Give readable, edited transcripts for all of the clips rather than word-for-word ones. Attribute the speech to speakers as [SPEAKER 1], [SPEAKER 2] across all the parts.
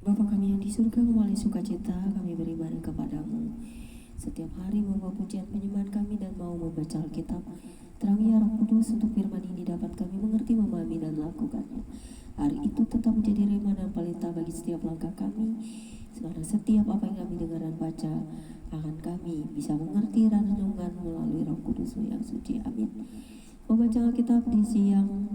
[SPEAKER 1] Bapa kami yang di surga, kembali sukacita kami beribadah kepadamu. Setiap hari membawa pujian penyembahan kami dan mau membaca Alkitab. Terangi ya Roh Kudus untuk firman ini dapat kami mengerti, memahami dan melakukannya. Hari itu tetap menjadi rema dan pelita bagi setiap langkah kami. Karena setiap apa yang kami dengar dan baca akan kami bisa mengerti dan renungan melalui Roh Kudus-Mu yang suci. Amin. Membaca Alkitab di siang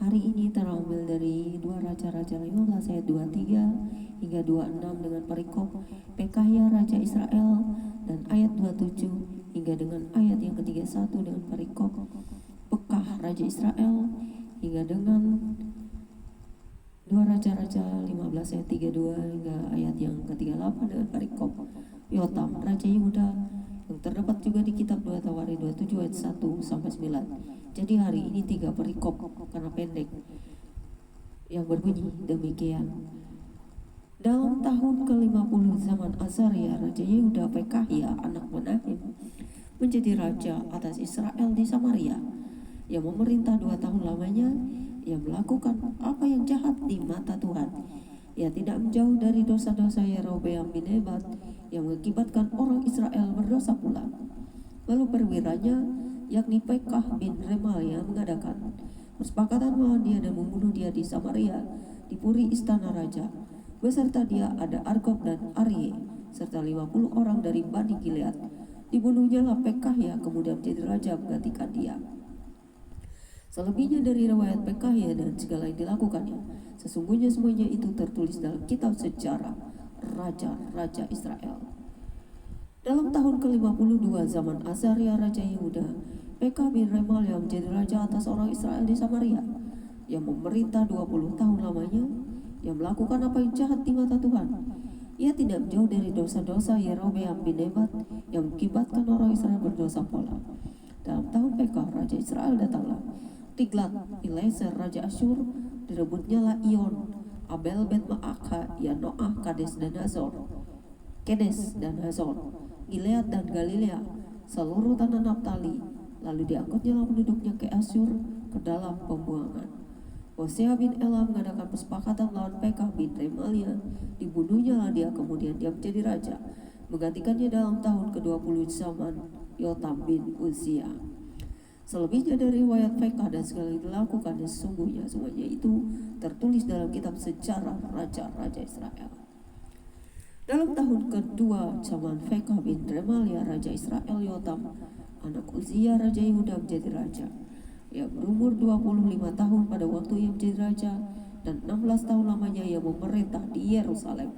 [SPEAKER 1] hari ini terambil dari 2 Raja-Raja 15 ayat 23 hingga 26 dengan perikop Pekahya Raja Israel, dan ayat 27 hingga dengan ayat yang ke-31 dengan perikop Pekah Raja Israel, hingga dengan 2 Raja-Raja 15 ayat 32 hingga ayat yang ke-38 dengan perikop Yotam Raja Yehuda, yang terdapat juga di kitab 2 Tawarik 27 ayat 1 sampai 9. Jadi hari ini 3 perikop karena pendek, yang berbunyi demikian. Dalam tahun ke-50 zaman Azaria Raja Yehuda, Pekahya anak Menahem menjadi raja atas Israel di Samaria. Yang memerintah 2 tahun lamanya. Ia melakukan apa yang jahat di mata Tuhan. Ia tidak menjauh dari dosa-dosa Yerobeam bin Nebat yang mengakibatkan orang Israel berdosa pula. Lalu perwiranya, yakni Pekah bin Remalia, mengadakan persepakatan melawan dia dan membunuh dia di Samaria, di puri istana raja. Beserta dia ada Argob dan Arye, serta 50 orang dari Bani Gilead. Dibunuhnya lah Pekahya, kemudian menjadi raja menggantikan dia. Selebihnya dari riwayat Pekahya dan segala yang dilakukannya, sesungguhnya semuanya itu tertulis dalam kitab sejarah Raja-Raja Israel. Dalam tahun ke-52 zaman Azaria Raja Yehuda, Pekah bin Remalia menjadi raja atas orang Israel di Samaria. Yang memerintah 20 tahun lamanya. Yang melakukan apa yang jahat di mata Tuhan. Ia tidak jauh dari dosa-dosa Yerobeam bin Nebat yang mengakibatkan orang Israel berdosa pula. Dalam tahun Pekah Raja Israel datanglah Tiglat-Pileser Raja Asyur, direbutnya lah Ion, Abel Bet Maakha, Yanoah, Kades dan Hazor, Gilead dan Galilea, seluruh tanah Naftali. Lalu diangkutnya lah penduduknya ke Asyur, ke dalam pembuangan. Hosea bin Elah mengadakan kesepakatan lawan Pekah bin Remalia. Dibunuhnya lah dia, kemudian dia menjadi raja, menggantikannya dalam tahun ke-20 zaman Yotam bin Uzia. Selebihnya dari riwayat Pekah dan segala yang dilakukannya, sesungguhnya semuanya itu tertulis dalam kitab sejarah Raja-Raja Israel. Dalam tahun kedua zaman Pekah bin Remalia Raja Israel, Yotam anak Uzia Raja Yehuda menjadi raja. Ia berumur 25 tahun pada waktu ia menjadi raja, dan 16 tahun lamanya ia memerintah di Yerusalem.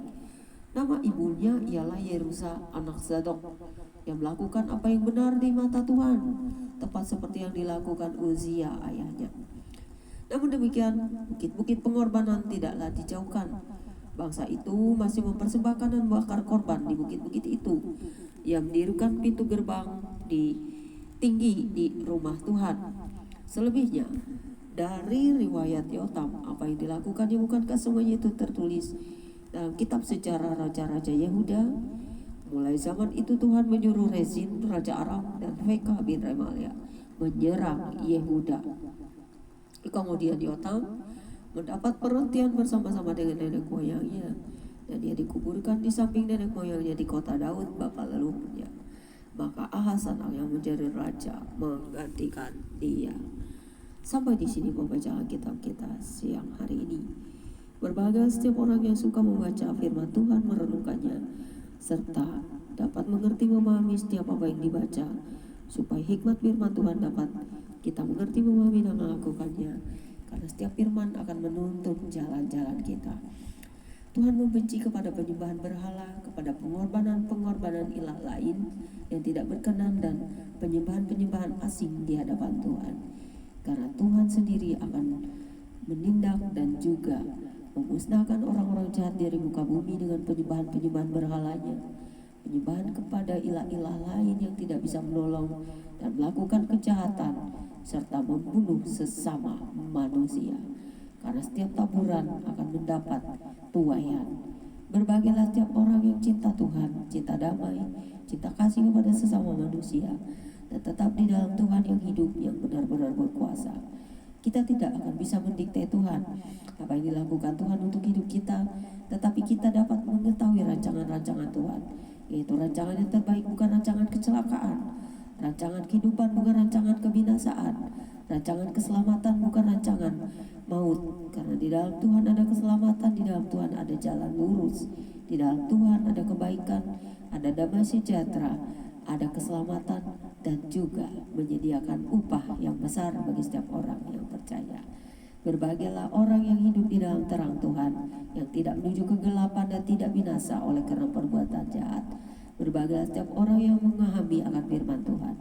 [SPEAKER 1] Nama ibunya ialah Yerusa anak Zadok, yang melakukan apa yang benar di mata Tuhan, tepat seperti yang dilakukan Uzia ayahnya. Namun demikian, bukit-bukit pengorbanan tidaklah dijauhkan. Bangsa itu masih mempersembahkan dan bakar korban di bukit-bukit itu. Ia mendirikan pintu gerbang tinggi di rumah Tuhan. Selebihnya dari riwayat Yotam, apa yang dilakukannya bukankah semuanya itu tertulis dalam kitab sejarah Raja-Raja Yehuda? Mulai zaman itu Tuhan menyuruh Rezin Raja Aram dan Pekah bin Remalia menyerang Yehuda. Kemudian Yotam mendapat perhentian bersama-sama dengan nenek moyangnya, dan dia dikuburkan di samping nenek moyangnya di kota Daud bapa leluhurnya. Maka Ahaz yang menjadi raja menggantikan dia. Sampai di sini pembacaan Alkitab kita siang hari ini. Berbahagia setiap orang yang suka membaca firman Tuhan, merenungkannya, serta dapat mengerti, memahami setiap apa yang dibaca, supaya hikmat firman Tuhan dapat kita mengerti, memahami dan melakukannya. Karena setiap firman akan menuntun jalan-jalan kita. Tuhan membenci kepada penyembahan berhala, kepada pengorbanan-pengorbanan ilah lain yang tidak berkenan, dan penyembahan-penyembahan asing di hadapan Tuhan. Karena Tuhan sendiri akan menindak dan juga memusnahkan orang-orang jahat dari muka bumi dengan penyembahan-penyembahan berhalanya, penyembahan kepada ilah-ilah lain yang tidak bisa menolong dan melakukan kejahatan, serta membunuh sesama manusia. Karena setiap taburan akan mendapat tuaian. Berbahagialah setiap orang yang cinta Tuhan, cinta damai, cinta kasih kepada sesama manusia, dan tetap di dalam Tuhan yang hidup, yang benar-benar berkuasa. Kita tidak akan bisa mendikte Tuhan apa yang dilakukan Tuhan untuk hidup kita, tetapi kita dapat mengetahui rancangan-rancangan Tuhan, yaitu rancangan yang terbaik, bukan rancangan kecelakaan, rancangan kehidupan bukan rancangan kebinasaan, rancangan keselamatan bukan rancangan maut. Karena di dalam Tuhan ada keselamatan, di dalam Tuhan ada jalan lurus, di dalam Tuhan ada kebaikan, ada damai sejahtera, ada keselamatan, dan juga menyediakan upah yang besar bagi setiap orang yang percaya. Berbahagialah orang yang hidup di dalam terang Tuhan, yang tidak menuju kegelapan dan tidak binasa oleh karena perbuatan jahat. Berbahagialah setiap orang yang memahami akan firman Tuhan,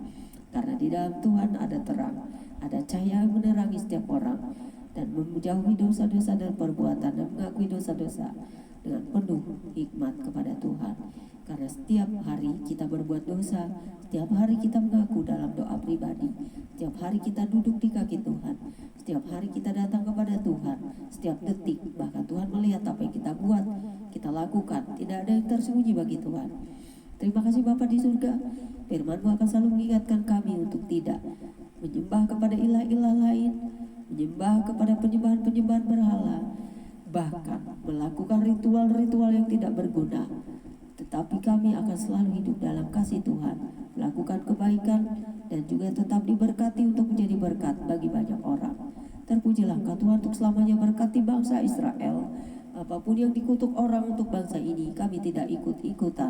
[SPEAKER 1] karena di dalam Tuhan ada terang, ada cahaya yang menerangi setiap orang, dan menjauhi dosa-dosa dan perbuatan, dan mengakui dosa-dosa dengan penuh hikmat kepada Tuhan. Karena setiap hari kita berbuat dosa, setiap hari kita mengaku dalam doa pribadi, setiap hari kita duduk di kaki Tuhan, setiap hari kita datang kepada Tuhan, setiap detik, bahkan Tuhan melihat apa yang kita buat, kita lakukan, tidak ada yang tersembunyi bagi Tuhan. Terima kasih Bapa di surga, firman-Mu akan selalu mengingatkan kami untuk tidak menyembah kepada ilah-ilah lain, menyembah kepada penyembahan-penyembahan berhala, bahkan melakukan ritual-ritual yang tidak berguna. Tetapi kami akan selalu hidup dalam kasih Tuhan, melakukan kebaikan, dan juga tetap diberkati untuk menjadi berkat bagi banyak orang. Terpujilah Engkau Tuhan untuk selamanya, berkati bangsa Israel. Apapun yang dikutuk orang untuk bangsa ini, kami tidak ikut-ikutan,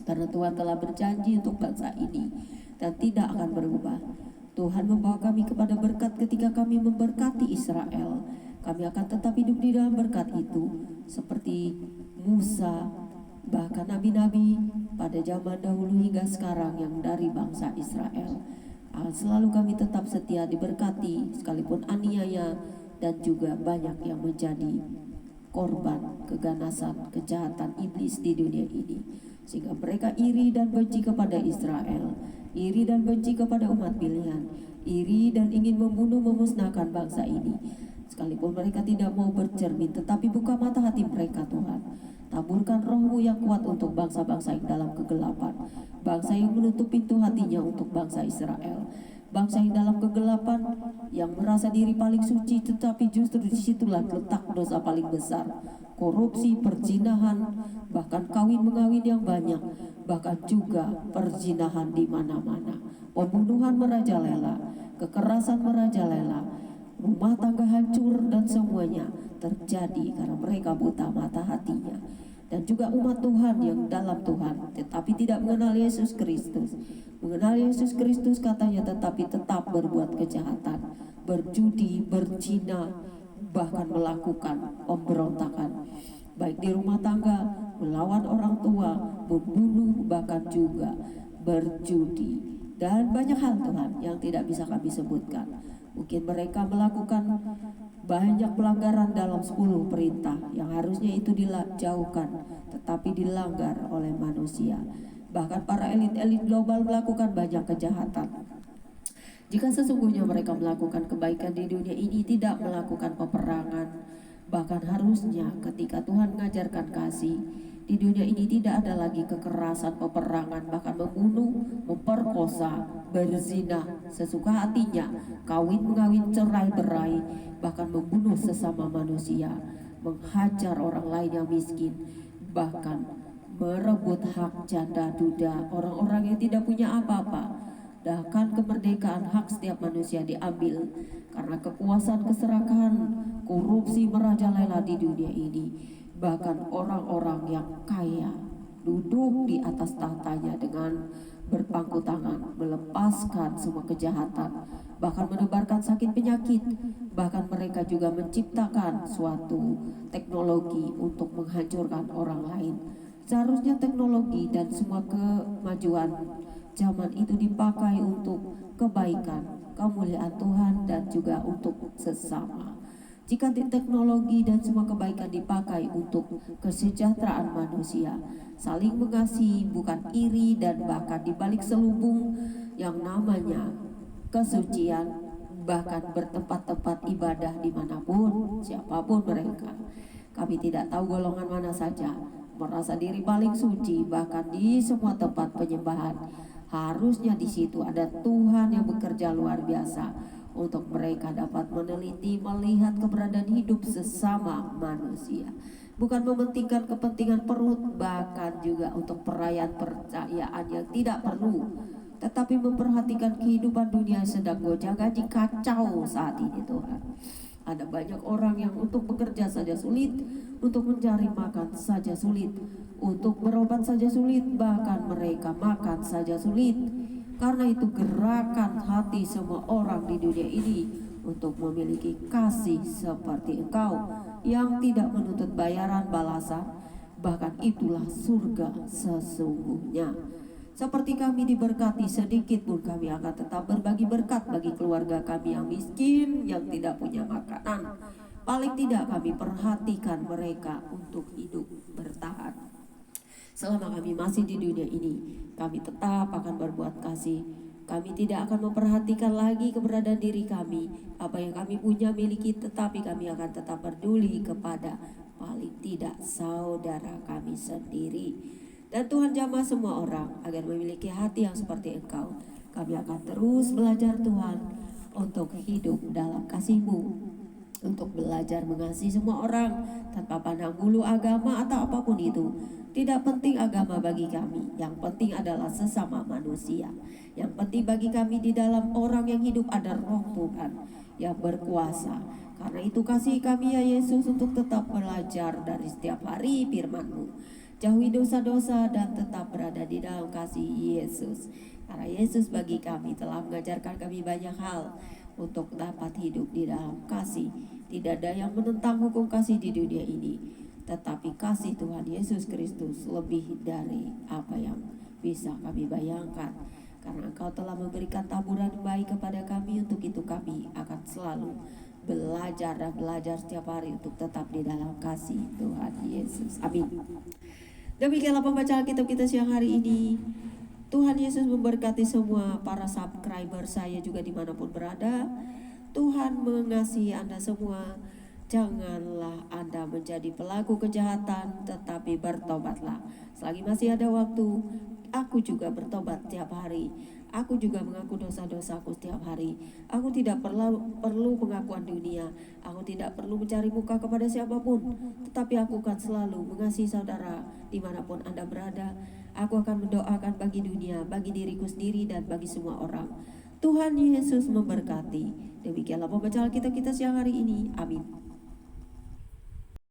[SPEAKER 1] karena Tuhan telah berjanji untuk bangsa ini dan tidak akan berubah. Tuhan membawa kami kepada berkat ketika kami memberkati Israel. Kami akan tetap hidup di dalam berkat itu, seperti Musa, bahkan nabi-nabi pada zaman dahulu hingga sekarang yang dari bangsa Israel. Selalu kami tetap setia diberkati, sekalipun aniaya dan juga banyak yang menjadi korban keganasan, kejahatan iblis di dunia ini, sehingga mereka iri dan benci kepada Israel, iri dan benci kepada umat pilihan, iri dan ingin membunuh, memusnahkan bangsa ini. Sekalipun mereka tidak mau bercermin, tetapi buka mata hati mereka Tuhan. Taburkan roh-Mu yang kuat untuk bangsa-bangsa yang dalam kegelapan, bangsa yang menutup pintu hatinya untuk bangsa Israel, bangsa yang dalam kegelapan, yang merasa diri paling suci, tetapi justru disitulah letak dosa paling besar, korupsi, perzinahan, bahkan kawin-mengawin yang banyak, bahkan juga perzinahan di mana-mana, pembunuhan merajalela, kekerasan merajalela, rumah tangga hancur, dan semuanya terjadi karena mereka buta mata hatinya. Dan juga umat Tuhan yang dalam Tuhan tetapi tidak mengenal Yesus Kristus, mengenal Yesus Kristus katanya, tetapi tetap berbuat kejahatan, berjudi, berzina, bahkan melakukan pemberontakan baik di rumah tangga, melawan orang tua, membunuh, bahkan juga berjudi, dan banyak hal Tuhan yang tidak bisa kami sebutkan. Mungkin mereka melakukan banyak pelanggaran dalam 10 perintah yang harusnya itu dijauhkan, tetapi dilanggar oleh manusia. Bahkan para elit-elit global melakukan banyak kejahatan. Jika sesungguhnya mereka melakukan kebaikan di dunia ini, tidak melakukan peperangan, bahkan harusnya ketika Tuhan mengajarkan kasih, di dunia ini tidak ada lagi kekerasan, peperangan, bahkan membunuh, memperkosa, berzina sesuka hatinya, kawin-mengawin, cerai-berai, bahkan membunuh sesama manusia, menghajar orang lain yang miskin, bahkan merebut hak janda duda, orang-orang yang tidak punya apa-apa. Bahkan kemerdekaan hak setiap manusia diambil karena kekuasaan, keserakahan, korupsi merajalela di dunia ini. Bahkan orang-orang yang kaya duduk di atas tahtanya dengan berpangku tangan, melepaskan semua kejahatan, bahkan menebarkan sakit penyakit. Bahkan mereka juga menciptakan suatu teknologi untuk menghancurkan orang lain. Seharusnya teknologi dan semua kemajuan zaman itu dipakai untuk kebaikan, kemuliaan Tuhan, dan juga untuk sesama. Jika teknologi dan semua kebaikan dipakai untuk kesejahteraan manusia, saling mengasihi, bukan iri, dan bahkan dibalik selubung yang namanya kesucian, bahkan bertempat-tempat ibadah dimanapun, siapapun mereka, kami tidak tahu golongan mana saja, merasa diri paling suci, bahkan di semua tempat penyembahan. Harusnya di situ ada Tuhan yang bekerja luar biasa untuk mereka dapat meneliti melihat keberadaan hidup sesama manusia. Bukan mementingkan kepentingan perut, bahkan juga untuk perayaan yang tidak perlu, tetapi memperhatikan kehidupan dunia yang sedang gonjang-ganjing kacau saat ini Tuhan. Ada banyak orang yang untuk bekerja saja sulit, untuk mencari makan saja sulit, untuk berobat saja sulit, bahkan mereka makan saja sulit. Karena itu gerakan hati semua orang di dunia ini untuk memiliki kasih seperti Engkau yang tidak menuntut bayaran balasan, bahkan itulah surga sesungguhnya. Seperti kami diberkati, sedikit pun kami akan tetap berbagi berkat bagi keluarga kami yang miskin, yang tidak punya makanan. Paling tidak kami perhatikan mereka untuk hidup bertahan. Selama kami masih di dunia ini, kami tetap akan berbuat kasih. Kami tidak akan memperhatikan lagi keberadaan diri kami, apa yang kami punya miliki, tetapi kami akan tetap peduli kepada paling tidak saudara kami sendiri. Dan Tuhan jamah semua orang agar memiliki hati yang seperti Engkau. Kami akan terus belajar Tuhan untuk hidup dalam kasih-Mu, untuk belajar mengasihi semua orang tanpa pandang bulu agama atau apapun itu. Tidak penting agama bagi kami, yang penting adalah sesama manusia. Yang penting bagi kami di dalam orang yang hidup ada Roh Tuhan yang berkuasa. Karena itu kasih kami ya Yesus untuk tetap belajar dari setiap hari firman-Mu. Jauhi dosa-dosa dan tetap berada di dalam kasih Yesus. Karena Yesus bagi kami telah mengajarkan kami banyak hal untuk dapat hidup di dalam kasih. Tidak ada yang menentang hukum kasih di dunia ini, tetapi kasih Tuhan Yesus Kristus lebih dari apa yang bisa kami bayangkan. Karena Engkau telah memberikan taburan baik kepada kami, untuk itu kami akan selalu belajar dan belajar setiap hari untuk tetap di dalam kasih Tuhan Yesus. Amin. Demikianlah pembacaan kitab kita siang hari ini. Tuhan Yesus memberkati semua para subscriber saya juga dimanapun berada. Tuhan mengasihi Anda semua. Janganlah Anda menjadi pelaku kejahatan, tetapi bertobatlah. Selagi masih ada waktu, aku juga bertobat setiap hari. Aku juga mengaku dosa-dosaku setiap hari. Aku tidak perlu pengakuan dunia. Aku tidak perlu mencari muka kepada siapapun, tetapi aku akan selalu mengasihi saudara dimanapun Anda berada. Aku akan mendoakan bagi dunia, bagi diriku sendiri, dan bagi semua orang. Tuhan Yesus memberkati. Demikianlah pembacaan kita siang hari ini. Amin.